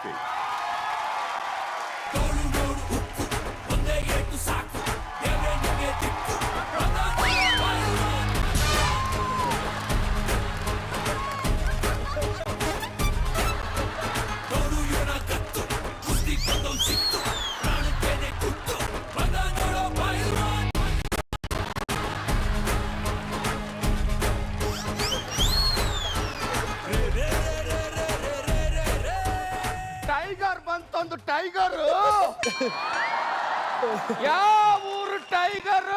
stage. Tiger ಬಂತೊಂದು tiger. ಯಾವ ಊರು tiger?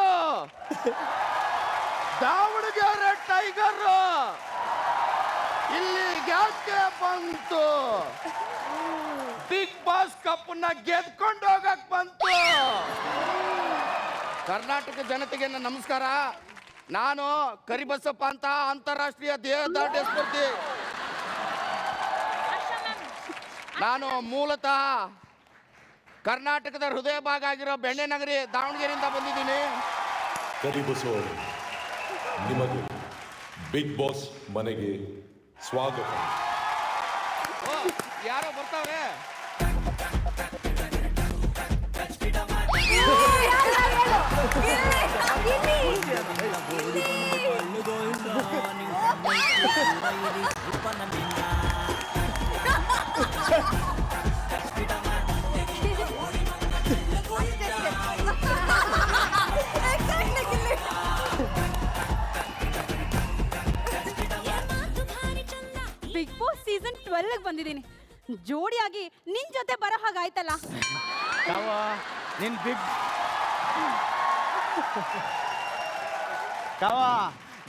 Davanagere tiger. ಇಲ್ಲಿ ಯಾಕೆ ಬಂತು? ಬಿಗ್ ಬಾಸ್ ಕಪ್ನ ಗೆದ್ಕೊಂಡು ಹೋಗಕ್ ಬಂತು. ಕರ್ನಾಟಕ ಜನತೆಗೆ ನನ್ನ ನಮಸ್ಕಾರ. ನಾನು ಕರಿಬಸಪ್ಪ ಅಂತ ಅಂತಾರಾಷ್ಟ್ರೀಯ ದೇಹದಾಢ್ಯ ಸ್ಪರ್ಧಿ. ನಾನು ಮೂಲತಃ ಕರ್ನಾಟಕದ ಹೃದಯ ಭಾಗ ಆಗಿರೋ ಬೆಣ್ಣೆ ನಗರಿ ದಾವಣಗೆರೆಯಿಂದ ಬಂದಿದ್ದೀನಿ. ಕರಿಬಸು ನಿಮಗೆ ಬಿಗ್ ಬಾಸ್ ಮನೆಗೆ ಸ್ವಾಗತ. ಯಾರೋ ಬರ್ತಾವ್ರೆ. ಬಿಗ್ ಬಾಸ್ ಸೀಸನ್ 12 ಬಂದಿದ್ದೀನಿ. ಜೋಡಿಯಾಗಿ ನಿನ್ ಜೊತೆ ಬರೋ ಹಾಗಾಯ್ತಲ್ಲ.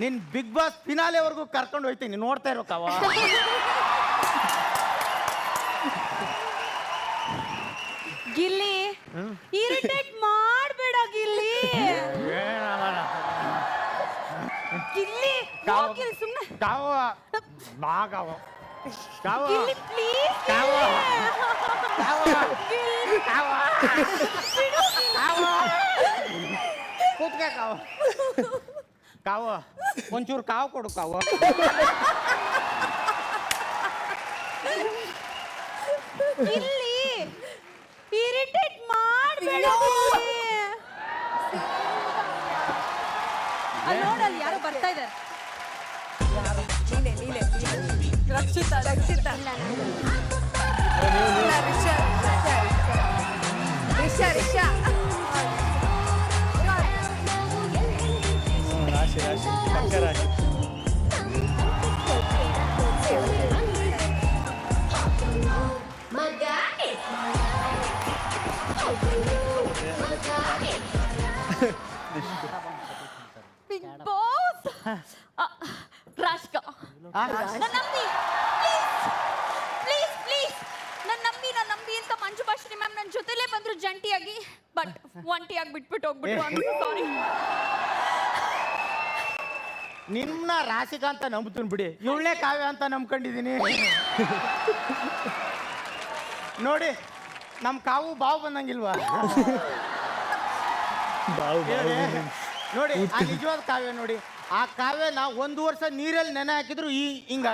ನಿನ್ ಬಿಗ್ ಬಾಸ್ ಫಿನಾಲೆವರೆಗೂ ಕರ್ಕೊಂಡು ಹೋಯ್ತೀನಿ, ನೋಡ್ತಾ ಇರೋ ಕವ. ಗಿಲ್ಲಿ, ಇರಿಟೇಟ್ ಮಾಡ್ಬೇಡ ಗಿಲ್ಲಿ. ಗಿಲ್ಲಿ ಸುಮ್ಮನೆ ಗಿಲ್ಲಿ ಪ್ಲೀಸ್. ಕಾವ ಒಂಚೂರು ಕಾವು ಕೊಡು ಕಾವ. ಗಿಲ್ಲಿ ಇರಿಟೇಟ್ ಮಾಡ್ಬೇಡ. ನೋಡಲ್ಲಿ ಯಾರೋ ಬರ್ತಾ ಇದ್ದಾರೆ. ರಕ್ಷಿತಾ ರಿಷಾ ಬಿಗ್ ಬಾಸ್ ರಾಷ್ಕ ನನ್ನ ನಂಬಿ ಅಂತ ಮಂಜು ಭಾಷಿಣಿ ಮ್ಯಾಮ್ ನನ್ನ ಜೊತೆಲೇ ಬಂದ್ರು ಜಂಟಿಯಾಗಿ. ಬಟ್ ಒಂಟಿಯಾಗಿ ಬಿಟ್ಬಿಟ್ಟು ಹೋಗ್ಬಿಟ್ಟು ಸಾರಿ. ನಿನ್ನ ರಾಶಿಕಾ ಅಂತ ನಂಬ್ತೀನಿ ಬಿಡಿ, ಇವಳೇ ಕಾವ್ಯ ಅಂತ ನಂಬ್ಕೊಂಡಿದ್ದೀನಿ. ನೋಡಿ ನಮ್ಮ ಕಾವು ಬಾವು ಬಂದಂಗಿಲ್ವಾ? ನೋಡಿ ಆ ನಿಜವಾದ ಕಾವ್ಯ ನೋಡಿ. ಆ ಕಾವ್ಯನ 1 ವರ್ಷ ನೀರಲ್ಲಿ ನೆನೆ ಹಾಕಿದ್ರು ಹಿಂಗ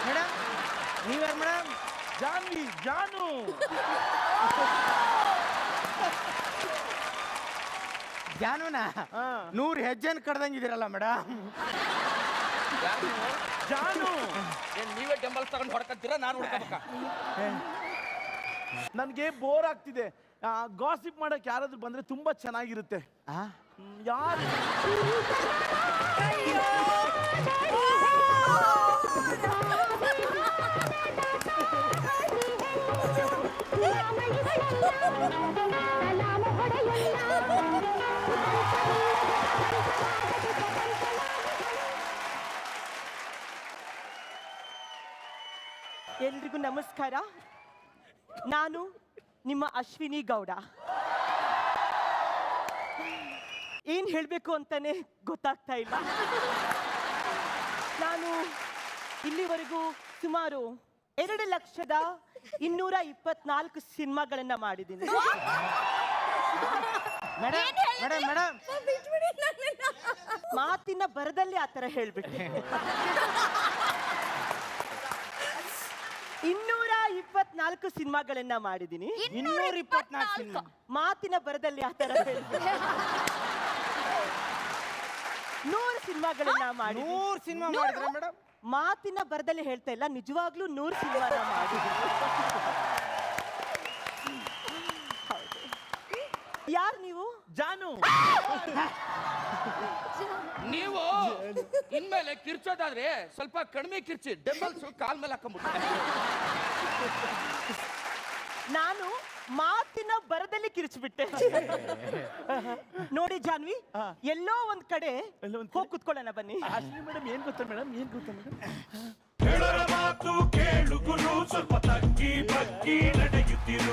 ಮೇಡಮ್ ನೀವ್ಯಾರು ಮೇಡಮ್? ಜಾನು ಜಾನುನ 100 ಹೆಜ್ಜೆನ ಕಡ್ದಂಗಿದ್ದೀರಲ್ಲ ಮೇಡಮ್. ಜಾನು ನೀವೇ ಟೆಂಬಲ್ಸ್ ತಗೊಂಡು ಹೊಡ್ಕತ್ತೀರಾ? ನಾನು ಹೊಡ್ಕೋಬೇಕಾ? ನನಗೆ ಬೋರ್ ಆಗ್ತಿದೆ. ಗಾಸಿಪ್ ಮಾಡಕ್ಕೆ ಯಾರಾದ್ರೂ ಬಂದ್ರೆ ತುಂಬಾ ಚೆನ್ನಾಗಿರುತ್ತೆ. ಯಾರು? ಎಲ್ರಿಗೂ ನಮಸ್ಕಾರ. ನಾನು ನಿಮ್ಮ ಅಶ್ವಿನಿ ಗೌಡ. ಏನ್ ಹೇಳ್ಬೇಕು ಅಂತಾನೆ ಗೊತ್ತಾಗ್ತಾ ಇಲ್ಲ. ಸುಮಾರು 2,224 ಸಿನಿಮಾಗಳನ್ನ ಮಾಡಿದ್ದೀನಿ. ಮೇಡಮ್ ಮೇಡಮ್ ಮೇಡಮ್ ಮಾತಿನ ಬರದಲ್ಲಿ ಆ ತರ ಹೇಳ್ಬಿಟ್ಟೆ. 224 ಸಿನಿಮಾಗಳನ್ನ ಮಾಡಿದ್ದೀನಿ. 224 ಸಿನಿಮಾ. ಮಾತಿನ ಬರದಲ್ಲಿ ಆ ತರ ಹೇಳ್ಬಿಟ್ಟೆ. 100 ಸಿನಿಮಾಗಳನ್ನ ಮಾಡಿ. 100 ಸಿನಿಮಾ ಮಾಡಿದ್ರೆ ಮೇಡಮ್? ಮಾತಿನ ಬರದಲ್ಲಿ ಹೇಳ್ತಾ ಇಲ್ಲ, ನಿಜವಾಗ್ಲೂ 100 ಸಿನಿಮಾನ ಮಾಡಿದ್ದೀನಿ. ಯಾರು ನೀವು? ಜಾನು. ನೀವು ಇನ್ಮೇಲೆ ಕಿರ್ಚೋದಾದ್ರೆ ಸ್ವಲ್ಪ ಕಡಿಮೆ ಕಿರ್ಚಿ, ಡೆಂಬಲ್ಸ್ ಕಾಲ್ ಮೇಲೆ ಹಾಕೊಂಡ್ಬಿಟ್ಟು. ನಾನು ಮಾತಿನ ಬರದಲ್ಲಿ ಕಿರಿಚ್ಬಿಟ್ಟೆ. ನೋಡಿ ಜಾನ್ವಿ, ಎಲ್ಲೋ ಒಂದ್ ಕಡೆ ಹೋಗಿ ಕುತ್ಕೊಳ್ಳೋಣ ಬನ್ನಿ. ಅಶ್ವಿನಿ ಮೇಡಮ್ ಏನ್ ಗೊತ್ತಾ ಮೇಡಮ್, ಏನ್ ಗೊತ್ತಾ ಮೇಡಮ್, ಹೇಳರ ಮಾತು ಕೇಳುಗುರು ಸ್ವಲ್ಪ ತಗ್ಗಿ ಬಗ್ಗಿ ನಡೆಯುತ್ತಿರು.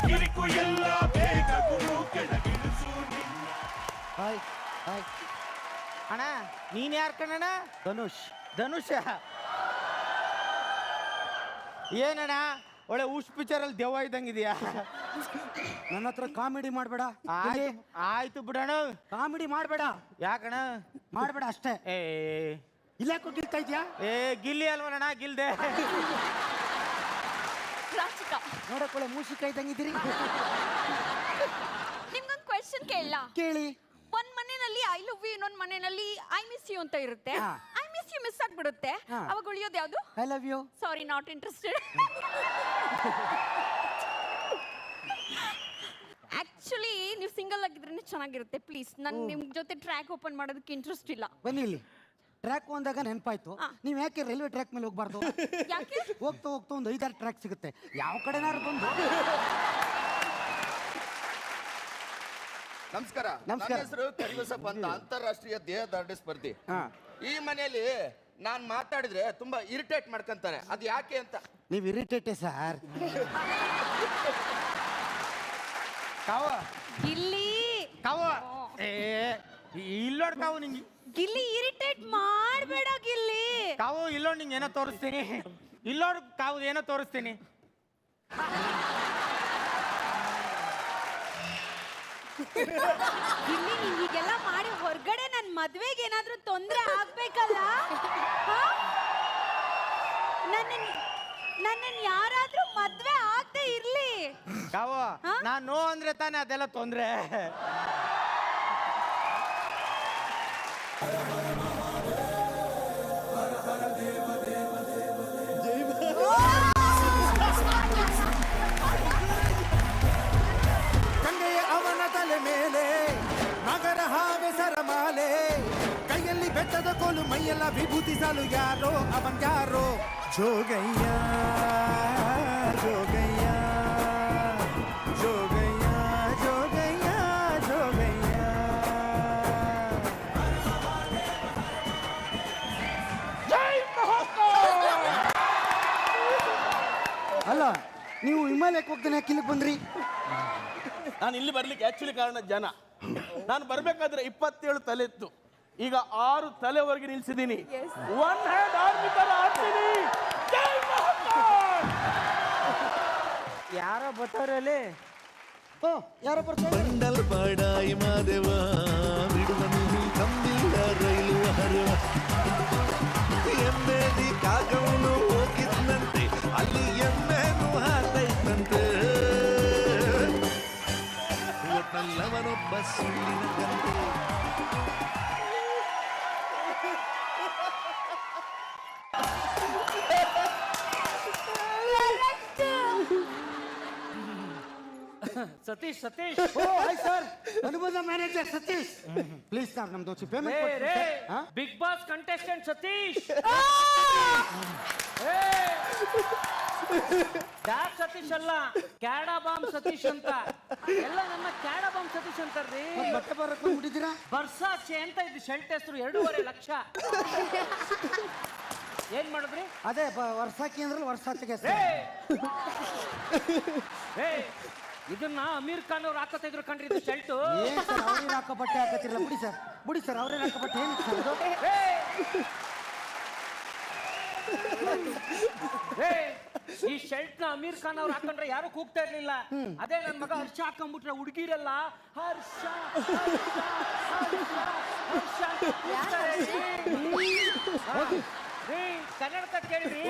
ಕಿರಿಕು ಎಲ್ಲ ಬೇಗ ಗುರು ಕೆಳಗಿಳಿಸು ನಿನ್ನ. ಹಾಯ್ ಹಾಯ್ ಅಣ್ಣ, ನೀನ್ ಯಾರು ಕಣಣ್ಣ? ಧನುಷ್. ಧನುಷ ಏನಣ್ಣ ಒಳ್ಳೆ ಉಷ್ ಪಿಕ್ಚರ್ ಅಲ್ಲಿ ದೆವ್ವ ಇದ್ದಂಗಿದ್ಯಾ? ನನ್ನ ಹತ್ರ ಕಾಮಿಡಿ ಮಾಡಬೇಡ. ಆಯ್ತು ಬಿಡೋಣ, ಕಾಮಿಡಿ ಮಾಡಬೇಡ. ಯಾಕಣ್ಣ? ಮಾಡಬೇಡ ಅಷ್ಟೇ. ಏ ಇಲ್ಲಾಕೋ ಗಿಲ್ತಾ ಇದ್ಯಾ? ಏ ಗಿಲ್ಲಿ ಅಲ್ವಣ್ಣ, ಗಿಲ್ದೆ. ರಾಚಿಕ, ನೋಡಕೊಳ್ಳೆ ಮೂಸಿಕಾಯಿ ಇದ್ದಂಗಿದ್ದೀರಿ. ನಿಮ್ಗೊಂದು ಕ್ವೆಶ್ಚನ್ ಕೇಳಲ್ಲ? ಕೇಳಿ. ಒಂದ್ ಮನೆಯಲ್ಲಿ ಐ ಲವ್ ಯು, ಇನ್ನೊಂದ್ ಮನೆಯಲ್ಲಿ ಐ ಮಿಸ್ ಯು ಅಂತ ಇರುತ್ತೆ. ಹಾ. ಐ ಮಿಸ್ ಯು ಮಿಸ್ ಆಗ್ಬಿಡುತ್ತೆ, ಹಾ. ಅವಾಗ ಉಳಿಯೋದು ಯಾವ್ದು? I love you. Sorry, not interested. Actually ನೀವು ಸಿಂಗಲ್ ಆಗಿದ್ರೇನೆ ಚೆನ್ನಾಗಿರುತ್ತೆ. ಪ್ಲೀಸ್, ನನ್ ನಿಮ್ ಜೊತೆ ಟ್ರ್ಯಾಕ್ ಓಪನ್ ಮಾಡೋದಕ್ಕೆ ಇಂಟ್ರೆಸ್ಟ್ ಇಲ್ಲ. ಬನ್ನಿ ಇಲ್ಲಿ. ಟ್ರ್ಯಾಕ್ ಅಂದಾಗ ನೆನಪಾಯ್ತು, ನೀವ್ ಯಾಕೆ ರೈಲ್ವೆ ಟ್ರ್ಯಾಕ್ ಮೇಲೆ ಹೋಗ್ಬಾರ್ದು? ಯಾಕೆ? ಹೋಗ್ತಾ ಹೋಗ್ತಾ ಒಂದು 5-6 ಟ್ರ್ಯಾಕ್ ಸಿಗುತ್ತೆ, ಯಾವ ಕಡೆನಾರು ಬಂದು. ನಮಸ್ಕಾರ. ನಮಸ್ಕಾರ. ನನ್ನ ಹೆಸರು ಕರಿಬಸಪ್ಪ ಅಂತ, ಅಂತಾರಾಷ್ಟ್ರೀಯ ದೇಹದಾರ್ಢ್ಯ ಸ್ಪರ್ಧಿ. ಹಾ. ಈ ಮನೆಯಲ್ಲಿ ನಾನ್ ಮಾತಾಡಿದ್ರೆ ತುಂಬಾ ಇರಿಟೇಟ್ ಮಾಡ್ಕೊಂತಾನೆ, ಅದು ಯಾಕೆ ಅಂತ. ನೀವ್ ಇರಿಟೇಟೆ ಸರ್. ಕಾವ ಗಿಲ್ಲಿ, ಕಾವ ಏ ಇಲ್ಲೋಡ್ ಕಾವು ನಿಂಗೆ. ಗಿಲ್ಲಿ ಇರಿಟೇಟ್ ಮಾಡ್ಬೇಡ ಗಿಲ್ಲಿ. ಕಾವು ಇಲ್ಲೋಡ್ ನಿಂಗೆ ಏನೋ ತೋರಿಸ್ತೀನಿ. ಇಲ್ಲೋಡ್ ಕಾವು ಏನೋ ತೋರಿಸ್ತೀನಿ. ಗಿಲ್ಲಿ, ನೀನ್ ಹೀಗೆಲ್ಲ ಮಾಡಿ ಹೊರಗಡೆ ನನ್ ಮದ್ವೆಗೆ ಏನಾದ್ರೂ ತೊಂದ್ರೆ ಆಗ್ಬೇಕಲ್ಲ? ನನ್ನ ಯಾರಾದ್ರೂ ಮದ್ವೆ ಆಗದೆ ಇರ್ಲಿ. ಕಾವು ನಾನ್ ನೋ ಅಂದ್ರೆ ತಾನೇ ಅದೆಲ್ಲ ತೊಂದ್ರೆ. ಗಂಗೆಯ ಅವನ ತಲೆ ಮೇಲೆ ನಗರ ಹಾವೆ ಸರಮಾಲೆ, ಕೈಯಲ್ಲಿ ಬೆಟ್ಟದ ಕೋಲು, ಮೈಯೆಲ್ಲ ವಿಭೂತಿ ಸಾಲು, ಯಾರೋ ಅವನ್ ಯಾರೋ. ಜೋಗಯ್ಯ ಜೋಗಯ್ಯ ಜೋಗಯ್ಯ ಜೋಗಯ್ಯ ಜೋಗಯ್ಯ. ಅಲ್ಲ, ನೀವು ಹಿಮಾಲಯಕ್ಕೆ ಹೋಗ್ತಾನೆ ಯಾಕೆ ಇಲ್ಲಿಗೆ ಬಂದ್ರಿ? ನಾನು ಇಲ್ಲಿ ಬರ್ಲಿಕ್ಕೆ ಆಕ್ಚುಲಿ ಕಾರಣ ಜನ. ನಾನು ಬರ್ಬೇಕಾದ್ರೆ 27 ತಲೆ ಇತ್ತು, ಈಗ 6 ತಲೆವರೆಗೆ ನಿಲ್ಸಿದ್ದೀನಿ. ಒನ್ ಹ್ಯಾಂಡ್ ಆರ್ಮಿ ತರ ಆಡ್ತೀನಿ. ಜೈ ಮಹಾಕಾಲ್. ಯಾರೋ ಬತ್ತವ್ರಲ್ಲಿ. ಓ, ಯಾರೋ ಬರ್ತಾರೆ. ಬಂಡಲ್ ಬಾಡಾಯಿ ಮಾದೇವ ಬಿಡುವನು ಕಂಬಿಲ್ಲ ರೈಲು ಹರವ. ಎಮ್ಮೆದಿ ಕಾಗವನು ಹೋಗಿದ್ನಂತೆ, ಅಲ್ಲಿ ಎಮ್ಮೆನು ಹಾತೈತಂತೆ. ಒಟ್ನಲ್ಲವನೊಬ್ಬ ಸುಳ್ಳಿನ ಗಂಟೆ. Satish Satish oh hi sir, Anubandha manager Satish. Please sir, ನಮ್ದು ಒಂಚೂರು payment. Bigg Boss contestant Satish. ಯಾಕೆ ಸತೀಶ್ ಅಲ್ಲ, ಕ್ಯಾಡಾ ಬಾಂಬ್ ಸತೀಶ್ ಅಂತ. ಎಲ್ಲ ನನ್ನ ಕ್ಯಾಡಾ ಬಾಂಬ್ ಸತೀಶ್ ಅಂತಾರ್ರಿ. ಮತ್ತೆ ಬರಕ್ ಬಂದ್ಬಿಟ್ಟಿದ್ದೀರಾ? ಬರ್ಸಾಚೆ ಅಂತ ಇದು ಶೆಲ್ಟ್ ಹೆಸರು, 2.5 ಲಕ್ಷ. ಏನ್ ಮಾಡಿದ್ರಿ? ಅದೇ ವರ್ಷಾಕಿ ಅಂದ್ರೆ ವರ್ಷಾಚಿಗೆ. ಇದನ್ನ ಅಮೀರ್ ಖಾನ್ ಅವ್ರು ಹಾಕೋತಾ ಇದ್ರು ಕಣ್ರಿ ಇದು ಶರ್ಟು. ಏನ್ ಸರ್ ಅವ್ರೇನು ಹಾಕೋ ಬಟ್ಟೆ ಹಾಕತ್ತಿರಲ್ಲ, ಬಿಡಿ ಸರ್ ಅವ್ರೇನು ಹಾಕೋ ಬಟ್ಟೆ ಏನು ಸರ್ ಇದು? ಈ ಶರ್ಟ್ ನ ಅಮೀರ್ ಖಾನ್ ಅವ್ರು ಹಾಕೊಂಡ್ರೆ ಯಾರು ಕೂಗ್ತಾ ಇರ್ಲಿಲ್ಲ. ಅದೇ ನನ್ ಮಗ ಹರ್ಷ ಹಾಕೊಂಡ್ಬಿಟ್ರೆ ಹುಡುಗಿರಲ್ಲ ಹರ್ಷ ಹರ್ಷ ಹರ್ಷ ಹರ್ಷ ಅಂತ ಕೂಗ್ತಾರೆ. ಕನ್ನಡಕ ಕೇಳ್ರಿ.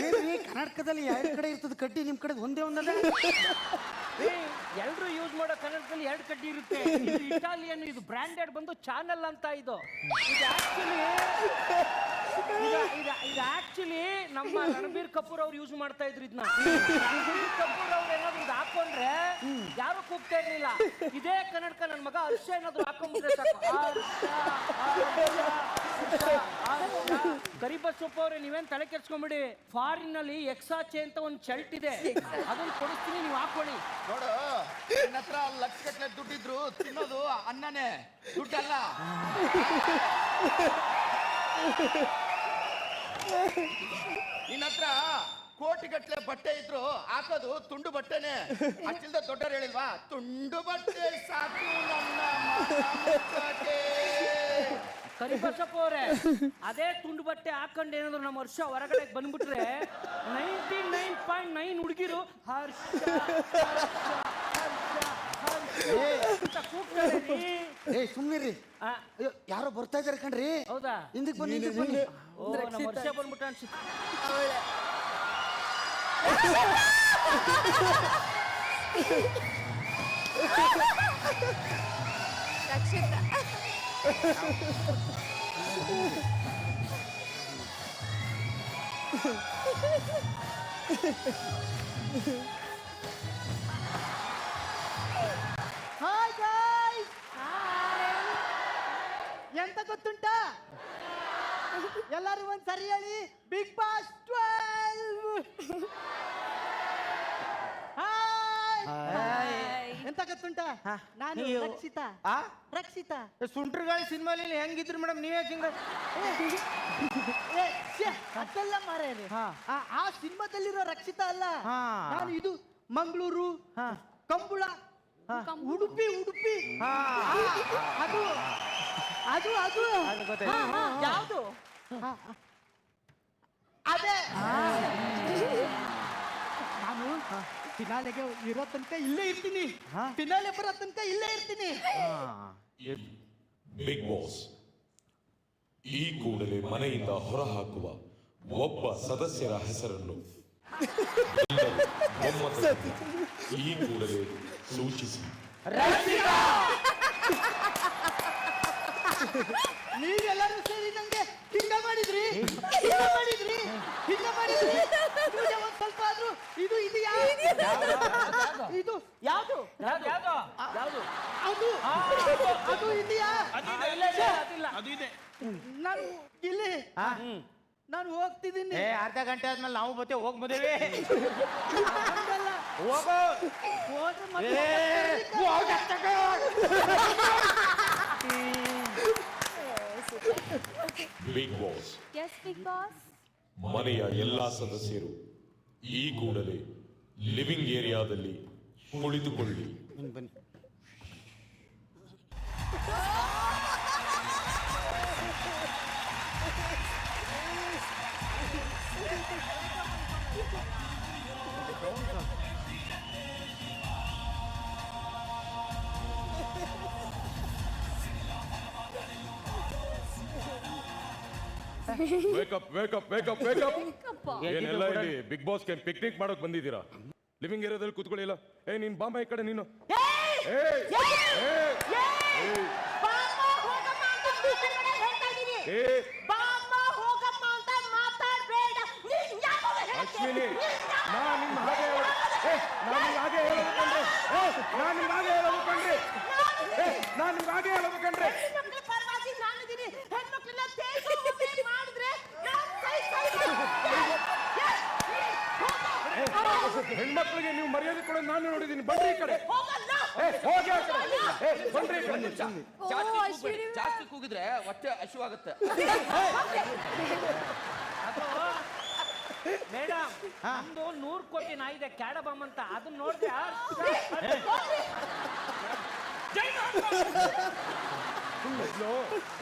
ಏನ್ರಿ ಕರ್ನಾಟಕದಲ್ಲಿ ಎರಡು ಕಡೆ ಇರ್ತದೆ ಕಡ್ಡಿ, ನಿಮ್ ಕಡೆ ಒಂದೇ ಒಂದಲ್ಲ? ಎಲ್ರು ಯೂಸ್ ಮಾಡೋ ಕನ್ನಡದಲ್ಲಿ 2 ಕಡ್ಡಿ ಇರುತ್ತೆ. ಇದು ಇಟಾಲಿಯನ್, ಇದು ಬ್ರಾಂಡೆಡ್ ಬಂದು ಚಾನಲ್ ಅಂತ. ಇದು ಆಕ್ಚುಲಿ ನಮ್ಮ ರಣಬೀರ್ ಕಪೂರ್ ಅವ್ರು ಯೂಸ್ ಮಾಡ್ತಾ ಇದ್ರು ಇದನ್ನ. ರಣಬೀರ್ ಕಪೂರ್ ಅವ್ರು ಏನಾದ್ರು ಇದು ಹಾಕೊಂಡ್ರೆ ಯಾರು ಕೂಗ್ತಾ ಇರ್ಲಿಲ್ಲ. ಇದೇ ಕನ್ನಡಕ ನನ್ನ ಮಗ ಹರ್ಷ ಏನಾದ್ರು ಹಾಕೊಂಡ್ಬಿಟ್ರೆ ಸಾಕು, ಕರಿಬಸಪ್ಪ ಅವ್ರೆ ನೀವೇನ್ ತಲೆ ಕೆಡ್ಸ್ಕೊಂಬಿಡಿ. ಫಾರಿನ್ ನಲ್ಲಿ ಎಕ್ಸಾಚೆ ಅಂತ ಒಂದು ಶರ್ಟ್ ಇದೆ, ಅದನ್ನ ಕೊಡಿಸ್ತೀನಿ, ನೀವು ಹಾಕೊಳ್ಳಿ. ನೋಡು, ನನ್ನ ಹತ್ರ ಲಕ್ಷಗಟ್ಟಲೆ ದುಡ್ಡಿದ್ರು ತಿನ್ನೋದು ಅನ್ನನೇ, ದುಡ್ಡಲ್ಲ. ನಿನ್ನ ಹತ್ರ ಕೋಟಿಗಟ್ಟಲೆ ಬಟ್ಟೆ ಇದ್ರು ಹಾಕೋದು ತುಂಡು ಬಟ್ಟೆನೆ. ಅಷ್ಟಿಲ್ದ ದೊಡ್ಡವ್ರು ಹೇಳಿಲ್ವಾ, ತುಂಡು ಬಟ್ಟೆ ಸಾಕು ನನ್ನ ಮನಕ್ಕೆ. ಕರಿಬಸಪ್ಪ ಅವ್ರೆ, ಅದೇ ತುಂಡು ಬಟ್ಟೆ ಹಾಕೊಂಡು ಏನಾದ್ರು ನಮ್ಮ ವರ್ಷ ಹೊರಗಡೆ ಬಂದ್ಬಿಟ್ರೆ 99.9 ಹುಡುಗಿರು ಹರ್ಷ ಸುಮ್ನಿರಿ, ಯಾರೋ ಬರ್ತಾ ಇದಾರೆ ಕಣ್ರಿ. ಹೌದಾ? ಹಿಂದಕ್ಕೆ ಬನ್ನಿ. ಓ, ನಮ್ಮ ವರ್ಷ ಬಂದ್ಬಿಟ್ಟ ಅನ್ಸುತ್ತೆ. ರಕ್ಷಿತಾ ಹಾಯ್ ಗಾಯ್ಸ್, ಎಂತ ಗೊತ್ತುಂಟಾ? ಎಲ್ಲರೂ ಒಂದ್ ಸರಿ ಹೇಳಿ, ಬಿಗ್ ಬಾಸ್ 12. ಎಂತ ಗೊತ್ತುಂಟಾ? ನಾನು ರಕ್ಷಿತಾ. ಸುಂಟ್ರಗಾಳಿ ಸಿನಿಮಾಲಿ ಹೆಂಗಿದ್ರು ಮೇಡಮ್, ನೀವೇ ಹಿಂಗ ಅದೆಲ್ಲ ಮಾರೇರಿ. ಆ ಸಿನಿಮಾದಲ್ಲಿರೋ ರಕ್ಷಿತಾ ಅಲ್ಲ ನಾನು. ಇದು ಮಂಗಳೂರು, ಕಂಬಳ, ಉಡುಪಿ. ಅದು ಅದು ಅದು ಯಾವುದು? ಅದೇ ನಾನು ಫಿನಾಲೆಗೆ ಇರೋ ತನಕ ಇಲ್ಲೇ ಇರ್ತೀನಿ, ಫಿನಾಲೆ ಬರೋ ತನಕ ಇಲ್ಲೇ ಇರ್ತೀನಿ. ಬಿಗ್ ಬಾಸ್, ಈ ಕೂಡಲೇ ಮನೆಯಿಂದ ಹೊರಹಾಕುವ ಒಬ್ಬ ಸದಸ್ಯರ ಹೆಸರನ್ನು ಎಲ್ಲರೂ ಒಮ್ಮತದಿಂದ ಈ ಕೂಡಲೇ ಸೂಚಿಸಿ. ನೀವೆಲ್ಲರೂ ಸೇರಿ ನಂಗೆ ಹಿಂಗ ಮಾಡಿದ್ರಿ. ಒಂದ್ ಸ್ವಲ್ಪ ಆದ್ರೂ ಇದು ಇದೆಯಾ? ಇದು ಯಾವುದು? ಅದು ಇದೆಯಾ? ಅದು ಇದೆ. ನಾನು ಇಲ್ಲಿ ನಾನು ಹೋಗ್ತಿದ್ದೀನಿ. ಅರ್ಧ ಗಂಟೆ ಆದ್ಮೇಲೆ ನಾವು ಬತ್ತೆ ಹೋಗ್ಬೋದೇವೆ. Big boss, yes big boss. ಮನೆಯ ಎಲ್ಲಾ ಸದಸ್ಯರು ಈ ಕೂಡಲೇ ಲಿವಿಂಗ್ ಏರಿಯಾದಲ್ಲಿ ಕುಳಿತುಕೊಳ್ಳಿ. ಬನ್ನಿ. Wake up wake up wake up wake up. ಏನೆಲ್ಲ ಇಲ್ಲಿ ಬಿಗ್ ಬಾಸ್ ಪಿಕ್ನಿಕ್ ಮಾಡೋಕ್ ಬಂದಿದ್ದೀರಾ? ಲಿವಿಂಗ್ ಏರಿಯಾದಲ್ಲಿ ಕೂತ್ಕೊಳ್ಳಿಲ್ಲ. ನೀನ್ ಬಾಂಬ ಈ ಕಡೆ ನೀನು. ಅಶ್ವಿನಿ, ನಾನು ನಿಮ್ಮ ಹಾಗೆ ಹೇಳೋದು ಕಂಡ್ರೆ ಹೆಣ್ಮಕ್ಳಿಗೆ ನೀವು ಮರ್ಯಾದೆ ಕೊಡೋದು ನಾನು ನೋಡಿದ್ದೀನಿ. ಬನ್ರಿ ಈ ಕಡೆ, ಹೋಗಿ ಆ ಕಡೆ, ಬನ್ರಿ ಈ ಕಡೆ. ಜಾಸ್ತಿ ಕೂಗಿದ್ರೆ ಹೊಟ್ಟೆ ಹಸಿವಾಗುತ್ತೆ. ಮೇಡಮ್ ನಮ್ದು 100 ಕೋಟಿ ನಾಯಿದೆ ಕ್ಯಾಡಬಾಮ್ ಅಂತ ಅದನ್ನ ನೋಡಿದ್ರೆ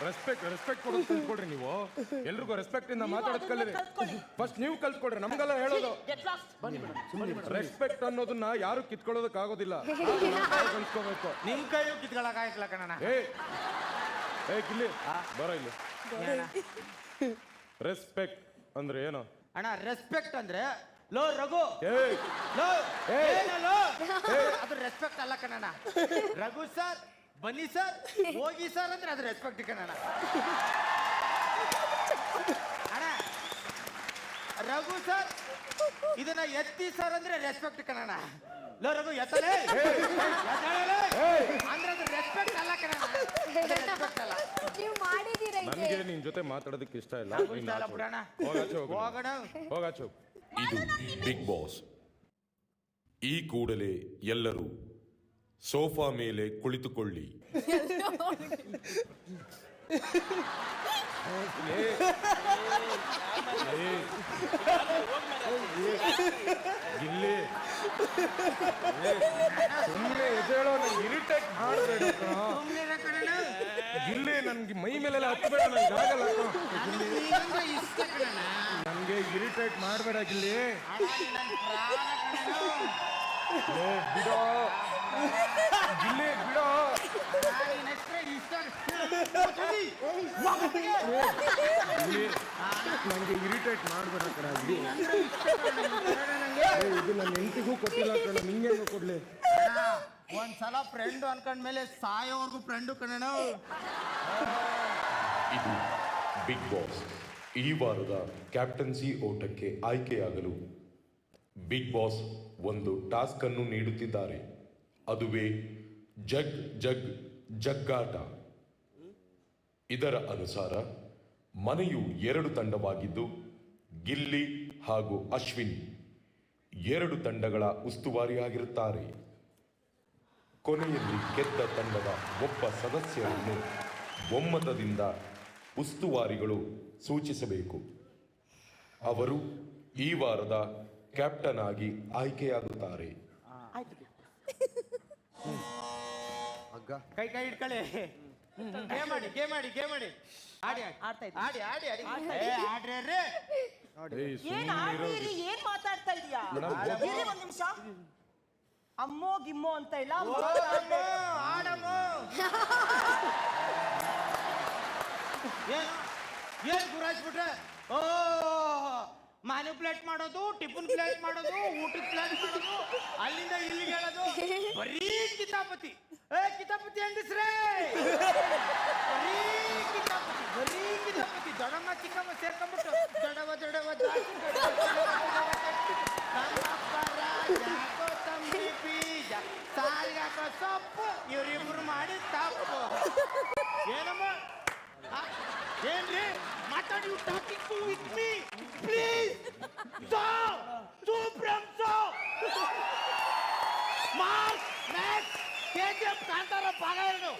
ರೆಸ್ಪೆಕ್ಟ್ ಕೊಡೋದು ಕಲ್ತ್ಕೊಡ್ರಿ ನೀವು. ಎಲ್ರಿಗೂ ರೆಸ್ಪೆಕ್ಟ್ ಇಂದ ಮಾತಾಡೋದ್ ಕಲೀರಿ. ಫಸ್ಟ್ ನೀವು ಕಲ್ತ್ಕೊಡ್ರಿ, ನಮ್ಗೆಲ್ಲ ಹೇಳೋದು. ರೆಸ್ಪೆಕ್ಟ್ ಅನ್ನೋದನ್ನ ಯಾರು ಕಿತ್ಕೊಳ್ಳೋದಕ್ ಆಗೋದಿಲ್ಲ, ಕಲ್ತ್ಕೋಬೇಕು. ನಿಮ್ ಕೈಯೂ ಕಿತ್ಕೊಳಕಾಯ್ತಲ್ಲ ಕಣ. ಏ ಕಿಲ್ಲಿ ಬರೋ ಇಲ್ಲಿ. ರೆಸ್ಪೆಕ್ಟ್ ಅಂದ್ರೆ ಏನು ಅಣ್ಣ? ರೆಸ್ಪೆಕ್ಟ್ ಅಂದ್ರೆ ಲೋ ರಘು, ಏಯ್ ಲೋ ಏಯ್! ಏನಲ್ಲೋ? ಅದು ರೆಸ್ಪೆಕ್ಟ್ ಅಲ್ಲ ಕಣಣ್ಣ. ರಘು ಸರ್, ಬನ್ನಿ ಸರ್, ಹೋಗಿ ಸರ್ ಅಂದ್ರೆ ಅದು ರೆಸ್ಪೆಕ್ಟ್ ಕಣಣ್ಣ. ಅಣ್ಣ ರಘು ಸರ್ ಇದನ್ನ ಎತ್ತಿ ಸರ್ ಅಂದ್ರೆ ರೆಸ್ಪೆಕ್ಟ್ ಕಣಣ್ಣ. ಲೋ ರಘು ಎತ್ತಲೇ ಅಂದ್ರೆ ಅದು ರೆಸ್ಪೆಕ್ಟ್ ಅಲ್ಲ ಕಣಣ್ಣ. ರೆಸ್ಪೆಕ್ಟ್ ಅಲ್ಲ. ನೀವು ಮಾಡಿದೀರಾ ಇದೆ. ನನಗೆ ನಿನ್ ಜೊತೆ ಮಾತಾಡೋದಕ್ಕೆ ಇಷ್ಟ ಇಲ್ಲ. ಇಷ್ಟ ಇಲ್ಲ ಬಿಡಣ್ಣ. ಹೋಗೋಣ. ಹೋಗಾಚು. ಇದು ಬಿಗ್ ಬಾಸ್. ಈ ಕೂಡಲೇ ಎಲ್ಲರೂ ಸೋಫಾ ಮೇಲೆ ಕುಳಿತುಕೊಳ್ಳಿ. ಗಿಲ್ಲಿ ಸುಮ್ಮನೆ ಎದ್ದೇಳೋ, ನಂಗೆ ಇರಿಟೇಟ್ ಮಾಡಬೇಡ ಗಿಲ್ಲಿ. ನನ್ಗೆ ಮೈ ಮೇಲೆಲ್ಲ ಹತ್ತಬೇಡ, ನಂಗೆ ಆಗಲ್ಲ. ನನ್ಗೆ ಇರಿಟೇಟ್ ಮಾಡಬೇಡ ಗಿಲ್ಲಿ. ಬಿಡೋ ಗಿಲ್ಲಿ, ಬಿಡೋ. ನಂಗೆ ಇರಿಟೇಟ್ ಮಾಡಬೇಡ ಕಣ. ಇದು ನನ್ನ ಹೆಂಡತಿಗೂ ಕೊಟ್ಟಿಲ್ಲ ಕಣ, ನಿಂಗೆ ಕೊಡ್ಲಿ. ಒಂದ್ಸಲ ಫ್ರೆಂಡ್ ಅನ್ಕೊಂಡ್ಮೇಲೆ ಸಾಯೋವರೆಗೂ ಫ್ರೆಂಡು ಕಣ. ಇದು ಬಿಗ್ ಬಾಸ್. ಈ ವಾರದ ಕ್ಯಾಪ್ಟನ್ಸಿ ಓಟಕ್ಕೆ ಆಯ್ಕೆಯಾಗಲು ಬಿಗ್ ಬಾಸ್ ಒಂದು ಟಾಸ್ಕ್ ಅನ್ನು ನೀಡುತ್ತಿದ್ದಾರೆ. ಅದುವೇ ಜಗ್ ಜಗ್ ಜಗ್ಗಾಟ. ಇದರ ಅನುಸಾರ ಮನೆಯು 2 ತಂಡವಾಗಿದ್ದು ಗಿಲ್ಲಿ ಹಾಗೂ ಅಶ್ವಿನಿ 2 ತಂಡಗಳ ಉಸ್ತುವಾರಿಯಾಗಿರುತ್ತಾರೆ. ಕೊನೆಯಲ್ಲಿ ಗೆದ್ದ ತಂಡದ ಒಬ್ಬ ಸದಸ್ಯರನ್ನು ಒಮ್ಮತದಿಂದ ಉಸ್ತುವಾರಿಗಳು ಸೂಚಿಸಬೇಕು. ಅವರು ಈ ವಾರದ ಕ್ಯಾಪ್ಟನ್ ಆಗಿ ಆಯ್ಕೆಯಾಗುತ್ತಾರೆ. ಕೈ ಕೈ ಇಟ್ಕೊಳ್ಳಿ. ಗೇಮ್ ಆಡಿ, ಗೇಮ್ ಆಡಿ, ಗೇಮ್ ಆಡಿ. ಆಡಿ ಆಡಿ ಆಡಿ ಆಡಿ ಆಡಿ ಆಡ್ರಿ ರೀ. ಏನ್ ಆಡ್ತೀರಿ? ಏನ್ ಮಾತಾಡ್ತಾ ಇದೀಯಾ? ಇರಿ ಒಂದ್ ನಿಮಿಷ. ಅಮ್ಮೋ ಗಿಮ್ಮೋ ಅಂತ ಇಲ್ಲ, ಆಡಮ್ಮೋ. ಏನ್ ಗುರಾಯಿಸ್ಬಿಟ್ರೆ? ಓ ಮ್ಯಾನಿಪ್ಯುಲೇಟ್ ಮಾಡೋದು, ಟಿಫನ್ ಪ್ಲೇಟ್ ಮಾಡೋದು, ಊಟದ ಪ್ಲೇಟ್ ಮಾಡೋದು, ಅಲ್ಲಿಂದ ಇಲ್ಲಿಗೆ ಹೇಳೋದು, ಬರೀ ಕಿತಾಪತಿ. ಕಿತಾಪತಿ ಹೆಂಗಸ್ರೇ, ಬರೀ ಕಿತಾಪತಿ, ಬರೀ ಕಿತಾಪತಿ. ದೊಡ್ಡಮ್ಮ ಚಿಕ್ಕಮ್ಮ ಸೇರ್ಕೊಂಡ್ಬಿಟ್ಟು ದೊಡ್ಡವ ದೊಡ್ಡವ ಕೊತ್ತಂಬರಿ ಬೀಜ ಸಾರಿಗೆ ಹಾಕೋ ಸೊಪ್ಪು, ಇವರಿಬ್ರು ಮಾಡಿ ತಪ್ಪು. ಏನಮ್ಮ ಏನ್ರಿ ಮಾತಾಡಿ? You talking to with me please. So ಸೂಪ್ರಮ್ so Mark Max KGF Kantara ಭಾಗ 2.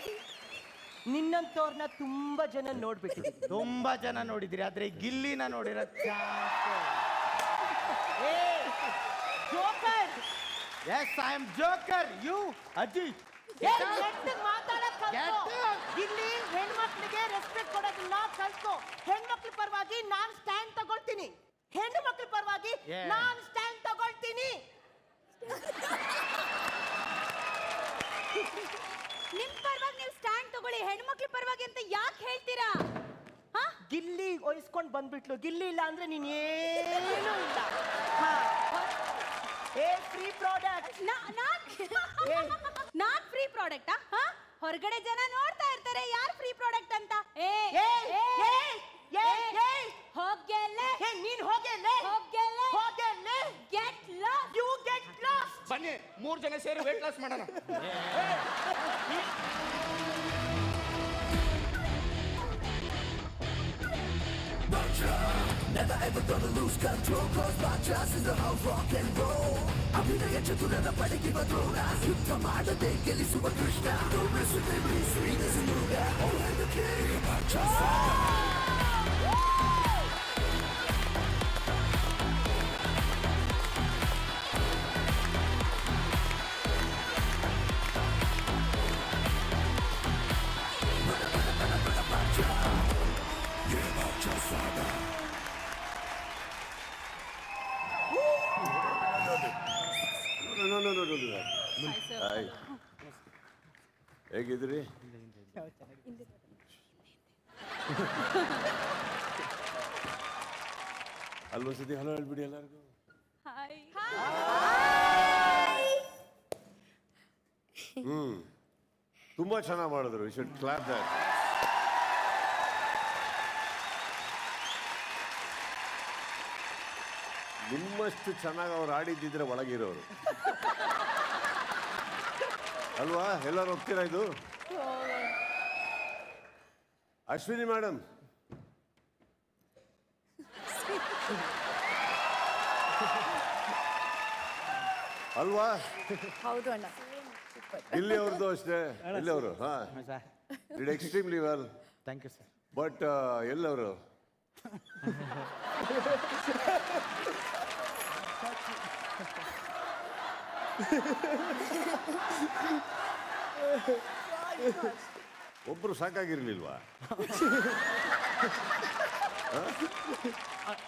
ನಿನ್ನಂತವ್ರನ್ನ ತುಂಬಾ ಜನ ನೋಡ್ಬಿಟ್ಟಿದ್ದೀನಿ. ತುಂಬಾ ಜನ ನೋಡಿದಿರಿ, ಆದ್ರೆ ಗಿಲ್ಲಿನ ನೋಡಿರೋ joker. Yes I am joker. You ಅಜ್ಜಿ ಮಾತಾಡಕ್ ಇಲ್ಲಿ ಹೆಣ್ಮಕ್ಳಿಗೆ ರೆಸ್ಪೆಕ್ಟ್ ಕೊಡೋದನ್ನ ಕಲ್ತ್ಕೋ. ಹೆಣ್ಮಕ್ಳ ಪರವಾಗಿ ನಾನ್ ಸ್ಟ್ಯಾಂಡ್ ತಗೊಳ್ತೀನಿ. ಹೆಣ್ಣು ಮಕ್ಳ ಪರವಾಗಿ ನಾನ್ ಸ್ಟ್ಯಾಂಡ್ ತಗೊಳ್ತೀನಿ. ನಿಮ್ ಪರವಾಗಿ ನೀವು ಸ್ಟ್ಯಾಂಡ್ ತಗೊಳ್ಳಿ, ಹೆಣ್ಮಕ್ಳ ಪರವಾಗಿ ಅಂತ ಯಾಕೆ ಹೇಳ್ತೀರಾ? ಗಿಲ್ಲಿ ಒಯ್ಸ್ಕೊಂಡ್ ಬಂದ್ಬಿಟ್ಲು. ಗಿಲ್ಲಿ ಇಲ್ಲ ಅಂದ್ರೆ ನೀನ್ ಏನೂ ಇಲ್ಲ. Free product. Not free product. ಹೊರಗಡೆ ಜನ ನೋಡ್ತಾ ಇರ್ತಾರೆ ಯಾರು ಫ್ರೀ ಪ್ರಾಡಕ್ಟ್ ಅಂತ. ನೀನ್ ಹೋಗೆಲ್ಲೇ get lost. You get lost. ಬನ್ನಿ 3 ಜನ ಸೇರಿ ವೇಟ್ ಲಾಸ್ ಮಾಡೋಣ. Never ever gonna lose control, cause my trust is the house rock and roll. ಅಭಿನಯ ಚತುರದ ಪಡೆಗೆ ಬದ್ರೋಣ, ಯುದ್ಧ ಮಾಡದೆ ಗೆಲ್ಲಿಸುವ Krishna. Don't mess with me, sweet as a Muga. All I'm the king, my trust. ಹೇಗಿದ್ರಿ? ಅಲ್ಲೊಂದ್ಸತಿ ಹಲೋ ಹೇಳ್ಬಿಡಿ ಎಲ್ಲರಿಗೂ. ತುಂಬಾ ಚೆನ್ನಾಗಿ ಮಾಡಿದ್ರು. You should clap that. ನಿಮ್ಮಷ್ಟು ಚೆನ್ನಾಗಿ ಅವ್ರು ಆಡಿದ್ದಿದ್ರೆ ಒಳಗಿರೋರು ಅಲ್ವಾ? ಎಲ್ಲರೂ ಹೋಗ್ತೀರಾ ಇದು? ಅಶ್ವಿನಿ ಮೇಡಮ್, ಅಲ್ವಾ? ಹೌದು ಅಣ್ಣ. ಇಲ್ಲಿ ಅವ್ರದ್ದು ಅಷ್ಟೇ. ಇಲ್ಲಿ ಅವರು did extremely well. Thank you sir. But ಎಲ್ಲವರು ಒಬ್ರು ಸಾಕಾಗಿರ್ಲಿಲ್ವಾ?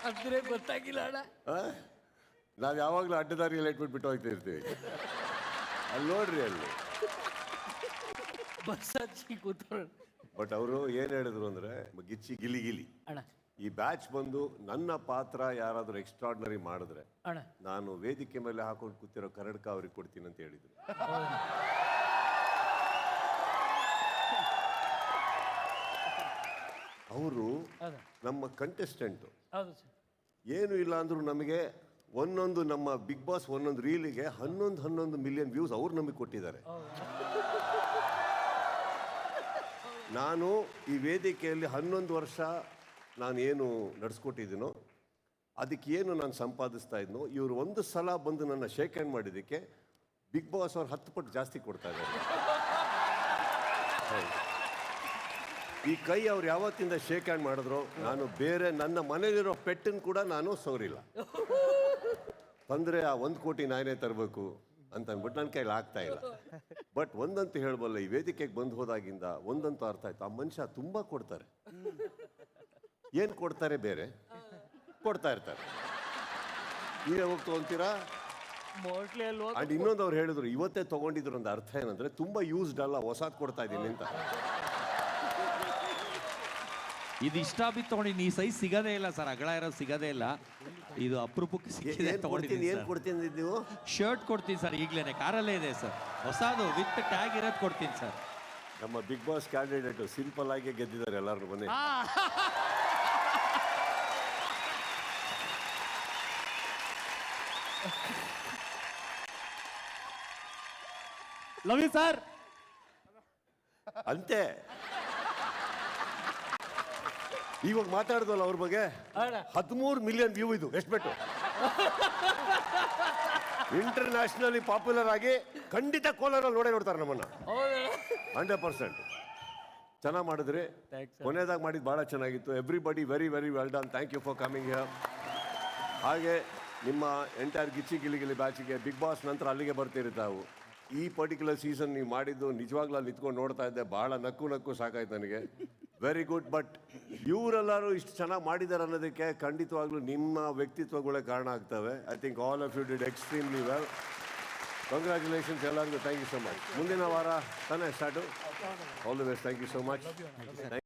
ಅಂದ್ರೆ ಗೊತ್ತಾಗಿಲ್ಲ ಅಣ್ಣ. ನಾವು ಯಾವಾಗಲೂ ಅಡ್ಡದಾರಿಯಲ್ಲಿ ಇಟ್ಬಿಟ್ಟು ಹೋಗ್ತಾ ಇರ್ತೀವಿ. ಅಲ್ಲಿ ನೋಡ್ರಿ ಅಲ್ಲಿ ಬಸ್ ಹಚ್ಚಿ ಕೂತ್ಕೊಳ್ಳ. ಬಟ್ ಅವರು ಏನು ಹೇಳಿದ್ರು ಅಂದ್ರೆ ಗಿಚ್ಚಿ ಗಿಲಿ ಗಿಲಿ. ಈ ಬ್ಯಾಚ್ ಬಂದು ನನ್ನ ಪಾತ್ರ ಯಾರಾದರೂ ಎಕ್ಸ್ಟ್ರಾರ್ಡಿನರಿ ಮಾಡಿದ್ರೆ ನಾನು ವೇದಿಕೆ ಮೇಲೆ ಹಾಕೊಂಡು ಕೂತಿರೋ ಕನ್ನಡಕ ಅವ್ರಿಗೆ ಕೊಡ್ತೀನಿ ಅಂತ ಹೇಳಿದ್ರು. ಅವರು ನಮ್ಮ ಕಂಟೆಸ್ಟೆಂಟ್ ಏನು ಇಲ್ಲ ಅಂದ್ರು ನಮಗೆ ಒಂದೊಂದು ನಮ್ಮ ಬಿಗ್ ಬಾಸ್ ಒಂದೊಂದು ರೀಲಿಗೆ 11 ಮಿಲಿಯನ್ ವ್ಯೂಸ್ ಅವ್ರು ನಮಗೆ ಕೊಟ್ಟಿದ್ದಾರೆ. ನಾನು ಈ ವೇದಿಕೆಯಲ್ಲಿ 11 ವರ್ಷ ನಾನು ಏನು ನಡೆಸ್ಕೊಟ್ಟಿದ್ದೀನೋ ಅದಕ್ಕೆ ಏನು ನಾನು ಸಂಪಾದಿಸ್ತಾ ಇದ್ನೋ ಇವರು ಒಂದು ಸಲ ಬಂದು ನನ್ನ ಶೇಕ್ ಹ್ಯಾಂಡ್ ಮಾಡಿದ್ದಕ್ಕೆ ಬಿಗ್ ಬಾಸ್ ಅವ್ರು 10 ಪಟ್ಟು ಜಾಸ್ತಿ ಕೊಡ್ತಾ ಇದ್ದಾರೆ. ಈ ಕೈ ಅವ್ರು ಯಾವತ್ತಿಂದ ಶೇಕ್ ಹ್ಯಾಂಡ್ ಮಾಡಿದ್ರು ನಾನು ಬೇರೆ ನನ್ನ ಮನೇಲಿರೋ ಪೆಟ್ಟನ್ನು ಕೂಡ ನಾನು ಸೋರಿಲ್ಲ. ತಂದರೆ ಆ 1 ಕೋಟಿ ನಾನೇ ತರಬೇಕು ಅಂತ ಅಂದ್ಬಿಟ್ಟು ನನ್ನ ಕೈಲಿ ಆಗ್ತಾ ಇಲ್ಲ. ಬಟ್ ಒಂದಂತೂ ಹೇಳ್ಬಲ್ಲ, ಈ ವೇದಿಕೆಗೆ ಬಂದು ಹೋದಾಗಿಂದ ಒಂದಂತೂ ಅರ್ಥ ಆಯ್ತು, ಆ ಮನುಷ್ಯ ತುಂಬ ಕೊಡ್ತಾರೆ. ಏನು ಕೊಡ್ತಾರೆ? ಬೇರೆ ಕೊಡ್ತಾ ಇರ್ತಾರೆ. ನೀವೇ ಹೋಗಿ ತೊಗೊಂತೀರಾ? ಅಂಡ್ ಇನ್ನೊಂದು ಅವ್ರು ಹೇಳಿದ್ರು ಇವತ್ತೇ ತೊಗೊಂಡಿದ್ರು ಒಂದು ಅರ್ಥ ಏನಂದ್ರೆ ತುಂಬ ಯೂಸ್ಡ್ ಅಲ್ಲ, ಹೊಸದು ಕೊಡ್ತಾ ಇದ್ದೀನಿ ಅಂತ. ಇದು ಇಷ್ಟ ಬಿತ್ತು ತಗೊಂಡಿನಿ. ಈ ಸೈಜ್ ಸಿಗದೇ ಇಲ್ಲ ಸರ್, ಅಗಲ ಇರೋದು ಸಿಗದೇ ಇಲ್ಲ. ಇದು ಅಪರೂಪಕ್ಕೆ ಸಿಕ್ಕಿದೆ ತಗೊಂಡಿದ್ದೀನಿ. ಏನು ಕೊಡ್ತೀನಿ ನೀವು? ಶರ್ಟ್ ಕೊಡ್ತೀನಿ ಸರ್, ಈಗಲೇ ಕಾರಲ್ಲೇ ಇದೆ ಸರ್, ಹೊಸದು ವಿತ್ ಟ್ಯಾಗ್ ಇರೋದು ಕೊಡ್ತೀನಿ ಸರ್. ನಮ್ಮ ಬಿಗ್ ಬಾಸ್ ಕ್ಯಾಂಡಿಡೇಟ್ ಸಿಂಪಲ್ ಆಗಿ ಗೆದ್ದಿದ್ದಾರೆ ಎಲ್ಲರೂ. ಮನೆ ಲವ್ ಯು ಸರ್ ಅಂತೆ. ಇವಾಗ ಮಾತಾಡ್ದಲ್ಲ ಅವ್ರ ಬಗ್ಗೆ 13 ಮಿಲಿಯನ್ ವ್ಯೂ. ಇದು ಎಷ್ಟು ಬೆಟ್ಟು? ಇಂಟರ್ನ್ಯಾಷನಲಿ ಪಾಪ್ಯುಲರ್ ಆಗಿ ಖಂಡಿತ ಕೋಲಾರಲ್ಲಿ ನೋಡ್ತಾರೆ ನಮ್ಮನ್ನ 100%. ಚೆನ್ನಾಗಿ ಮಾಡಿದ್ರಿ. ಕೊನೆಯದಾಗಿ ಮಾಡಿದ್ದು ಭಾಳ ಚೆನ್ನಾಗಿತ್ತು. Everybody very very well done. Thank you for coming here. ಹಾಗೆ ನಿಮ್ಮ ಎಂಟೈರ್ ಗಿಚ್ಚಿ ಗಿಲಿಗಿಲಿ ಬ್ಯಾಚಿಗೆ ಬಿಗ್ ಬಾಸ್ ನಂತರ ಅಲ್ಲಿಗೆ ಬರ್ತಿರ್ತಾವು. ಈ ಪರ್ಟಿಕ್ಯುಲರ್ ಸೀಸನ್ ನೀವು ಮಾಡಿದ್ದು ನಿಜವಾಗ್ಲೂ ಅಲ್ಲಿ ನಿಂತ್ಕೊಂಡು ನೋಡ್ತಾ ಇದ್ದೆ, ಭಾಳ ನಕ್ಕು ಸಾಕಾಯ್ತು ನನಗೆ. Very good. ಬಟ್ ಇವರೆಲ್ಲರೂ ಇಷ್ಟು ಚೆನ್ನಾಗಿ ಮಾಡಿದ್ದಾರೆ ಅನ್ನೋದಕ್ಕೆ ಖಂಡಿತವಾಗ್ಲೂ ನಿಮ್ಮ ವ್ಯಕ್ತಿತ್ವಗಳೇ ಕಾರಣ ಆಗ್ತವೆ. I think all of you did extremely well. Congratulations ಎಲ್ಲರಿಗೂ. Thank you so much. ಮುಂದಿನ ವಾರ ತಾನೇ start. All the best. Thank you so much.